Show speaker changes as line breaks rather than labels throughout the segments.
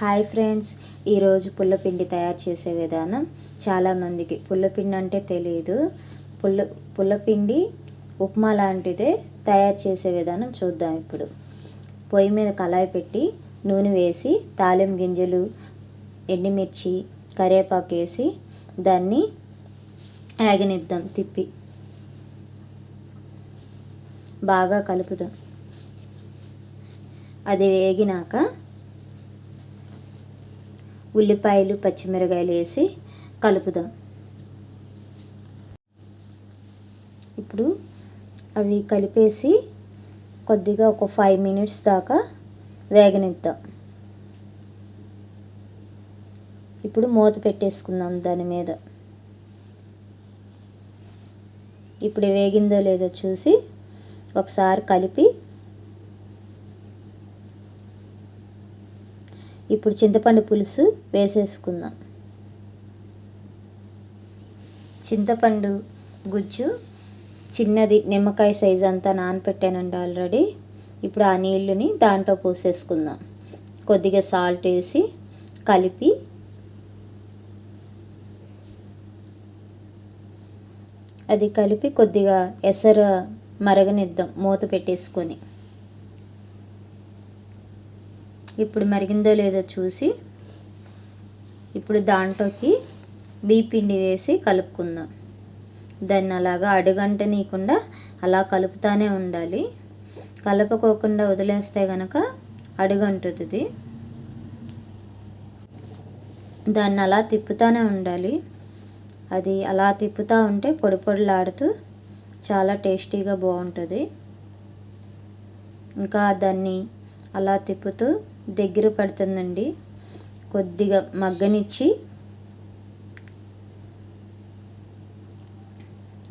Hi friends, ఈరోజు పుల్లపిండి తయారు చేసే విధానం. చాలామందికి పుల్లపిండి అంటే తెలియదు. పుల్లపిండి ఉప్మా లాంటిదే తయారు చేసే విధానం చూద్దాం. ఇప్పుడు పొయ్యి మీద కళాయి పెట్టి నూనె వేసి తాలింపు గింజలు, ఎండుమిర్చి, కరివేపాకు వేసి దాన్ని ఆగనిద్దాం. తిప్పి బాగా కలుపుదాం. అది వేగినాక ఉల్లిపాయలు, పచ్చిమిరకాయలు వేసి కలుపుదాం. ఇప్పుడు అవి కలిపేసి కొద్దిగా ఒక 5 minutes దాకా వేగనిద్దాం. ఇప్పుడు మూత పెట్టేసుకుందాం దాని మీద. ఇప్పుడు వేగిందో లేదో చూసి ఒకసారి కలిపి ఇప్పుడు చింతపండు పులుసు వేసేసుకుందాం. చింతపండు గుజ్జు చిన్నది నిమ్మకాయ సైజ్ అంతా నానపెట్టానండి ఆల్రెడీ. ఇప్పుడు ఆ నీళ్ళని దాంట్లో పోసేసుకుందాం. కొద్దిగా సాల్ట్ వేసి కలిపి కొద్దిగా ఎసరు మరగనిద్దాం మూత పెట్టేసుకొని. ఇప్పుడు మరిగిందో లేదో చూసి ఇప్పుడు దాంట్లోకి బియ్యపిండి వేసి కలుపుకుందాం. దాన్ని అలాగా అడుగంటనీయకుండా అలా కలుపుతానే ఉండాలి. కలపకోకుండా వదిలేస్తే కనుక అడుగంటుతుంది. దాన్ని అలా తిప్పుతూనే ఉండాలి. అది అలా తిప్పుతూ ఉంటే పొడి పొడిలాడుతూ చాలా టేస్టీగా బాగుంటుంది. ఇంకా దాన్ని అలా తిప్పుతూ దగ్గర పడుతుందండి. కొద్దిగా మగ్గనిచ్చి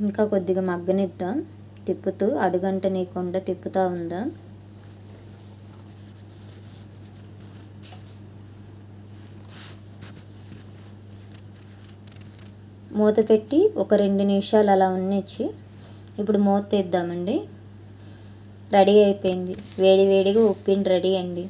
ఇంకా కొద్దిగా మగ్గనిద్దాం. తిప్పుతూ అడుగంటనీయకుండా తిప్పుతూ ఉందాం. మూత పెట్టి ఒక 2 నిమిషాలు అలా ఉన్నిచ్చి ఇప్పుడు మూత తీద్దామండి. రెడీ అయిపోయింది. వేడి వేడిగా ఉప్పిండి రెడీ అండి.